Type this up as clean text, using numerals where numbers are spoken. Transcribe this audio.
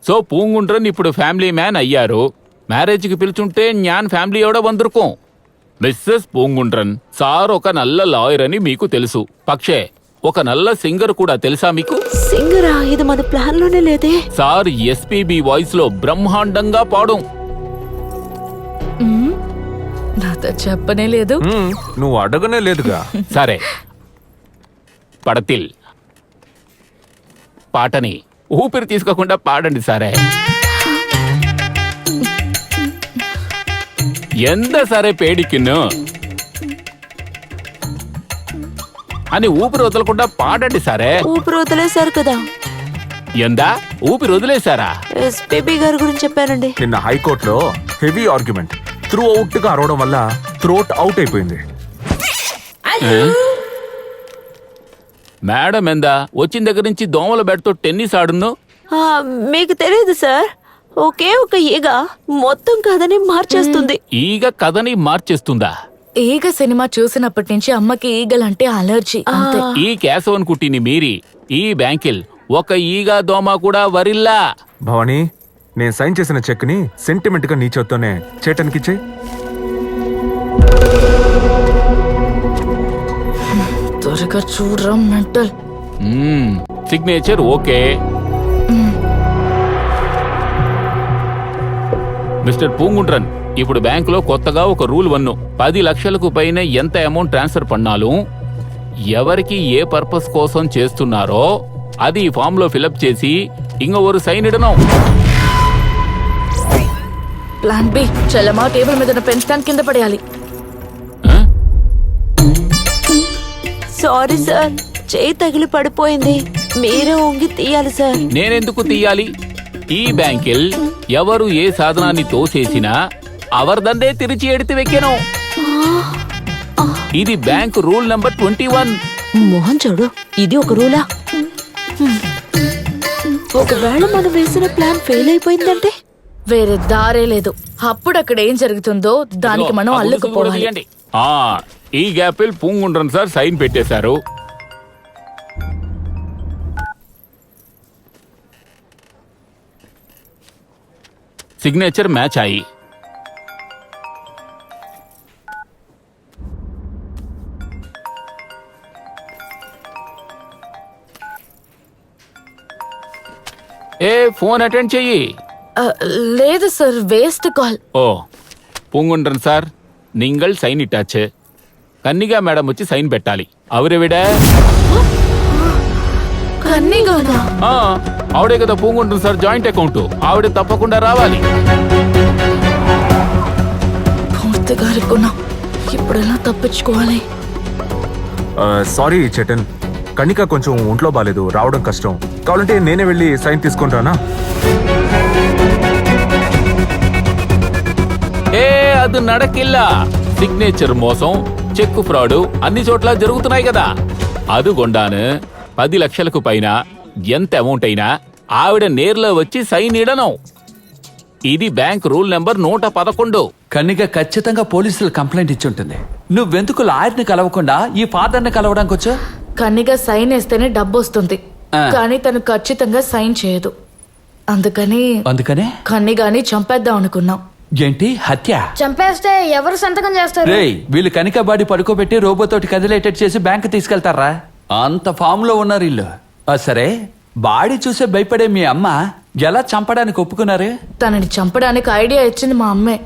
So പൂങ്കുണ്ട്രൻ ఇప్పుడు family man అయ్యారు. మ్యారేజ్కి పిలుచుంటే జ్ఞాన్ ఫ్యామిలీయోட వందరుకో. మిస్సెస్ పూంగుండ్రన్ సార్ ఒక నల్ల లాయర్ అని మీకు తెలుసు. పక్షే ఒక నల్ల సింగర్ కూడా తెలుసా మీకు? సింగరా? ఇది మన ప్లాన్ లోనే లేదే. సార్ ఎస్పీబీ వాయిస్ లో బ్రహ్మాండంగా పాడు. నాతో చెప్పనే లేదు. నువ్వు అడగనే లేదుగా. సరే, పడతిల్ పాటని ఊపిరి తీసుకోకుండా పాడండి. సరే, ఎంత సరే పేడికిన్ను అని ఊపిరి వదలకుండా పాడండి. సరే, ఊపిరి వదిలేశారు కదా. ఎందా ఊపిరి వదిలేశారా? ఎస్పీబీ గారి గురించి చెప్పానండి. నిన్న హైకోర్టులో హెవీ ఆర్గ్యుమెంట్. త్రూ అవుట్ గా అరవడం వల్ల థ్రోట్ అవుట్ అయిపోయింది. మేడం ఎందా వచ్చిన దగ్గర నుంచి దోమల బెడ్తో టెన్నిస్ ఆడును. మీకు తెలియదు సార్, ఒకే ఒక ఈగ మొత్తం కథని మార్చేస్తుంది. ఈగ కథని మార్చేస్తుందా? ఈగ సినిమా చూసినప్పటి నుంచి అమ్మకి ఈగలంటే అలర్జీ. అంతే. ఈ కేశవన్ కుట్టిని మీరి ఈ బ్యాంకిల్ ఒక ఈగ దోమ కూడా వరిల్లా. భవానీ, నేను సైన్ చేసిన చెక్ ని సెంటిమెంట్ గా నీ చేత్తోనే చేటానికి ఇచ్చే. త్వరగా చూడరా మెంటల్. Signature okay. మిస్టర్ పూంగుండ్రన్, ఇప్పుడు బ్యాంకులో కొత్తగా ఒక రూల్ వన్ను. 10 లక్షలకు పైన ఎంత అమౌంట్ ట్రాన్స్ఫర్ పన్నాలు, ఎవరికి ఏ పర్పస్ కోసం చేస్తున్నారో అది ఈ ఫామ్ లో ఫిలప్ చేసి ఇంక ఒక సైన్ ఇడనం. ప్లాన్ బి, చల్లమా టేబుల్ మీద పెన్ స్టాండ్ కింద పడేయాలి. సారీ సార్, చేయి తగిలి పడిపోయింది. మీరే వంగి తీయాలి సార్. నేనెందుకు తీయాలి? ఈ బ్యాంకిల్ ఎవరు ఏ సాధనాన్ని తోసేసినా అవర్దందే తిరిచి ఎడితి వెక్కెను. ఇది బ్యాంక్ రూల్ నంబర్ 21. మోహన్ చూడు, ఇది ఒక రూలా? ఒకవేళ మనం వేసిన ప్లాన్ ఫెయిల్ అయిపోయిందంటే? వేరే దారే లేదు. అప్పుడు అక్కడ ఏం జరుగుతుందో దానికి మనం అల్లుకుపోవాలి. ఈ గ్యాపిల్ పూంగుండ్రన్ సార్ సైన్ పెట్టేశారు. సిగ్నేచర్ మ్యాచ్ అయ్యి ఫోన్ అటెండ్ చెయ్యి. లేదు సార్, వేస్ట్ కాల్. ఓ పూంగుండ్రన్ సార్, நீங்கள் సైన్ ఇట్టాச்சு. కన్నిగా మేడం వచ్చి సైన్ పెట్టాలి. అవరెవిడ? కన్నిగానా? ఆవిడే కదా పూంగుండ్రన్ సార్ జాయింట్ అకౌంట్. ఆవిడ తప్పకుండా రావాలి. పూర్తిగా అనుకున్నా, ఇప్పుడు ఎలా తప్పించుకోవాలి? సారీ చేటన్, కణిక కొంచెం ఒంట్లో బాలేదు, రావడం కష్టం. కావాలంటే నేనే వెళ్ళి సైన్ తీసుకుంటానా? అది నడకిల్లా. సిగ్నేచర్ మోసం, చెక్ ఫ్రాడ్ అన్ని చోట్ల జరుగుతున్నాయి కదా. అదుగొండాను 10 లక్షలకు పైన ఎంత అమౌంట్ అయినా ఆవిడ నేర్లో వచ్చి సైన్ ఇడను. ఇది బ్యాంక్ రూల్ నెంబర్ 111. కన్నిక ఖచ్చితంగా పోలీసులు కంప్లైంట్ ఇచ్చి ఉంటుంది. నువ్వెందుకు లాయర్ని కలవకుండా ఈ ఫాదర్ని కలవడానికి వచ్చా? కన్నిగా సైన్ వేస్తేనే డబ్బు వస్తుంది, కానీ తను ఖచ్చితంగా సైన్ చేయదు. అందుకనే కన్నిగాని చంపేద్దాం అనుకున్నాం. ఏంటి హత్య? చంపేస్తే ఎవరు సంతకం చేస్తారు? రేయ్, వీళ్ళు కనిక బాడీ పడుకోబెట్టి రోబోతోటి కదిలేటట్టు చేసి బ్యాంక్ తీసుకెళ్తారా? అంత ఫామ్ లో ఉన్నారు వీళ్ళు. సరే, బాడీ చూసే భయపడే మీ అమ్మ ఎలా చంపడానికి ఒప్పుకున్నారు? తనని చంపడానికి ఐడియా ఇచ్చింది మా అమ్మే.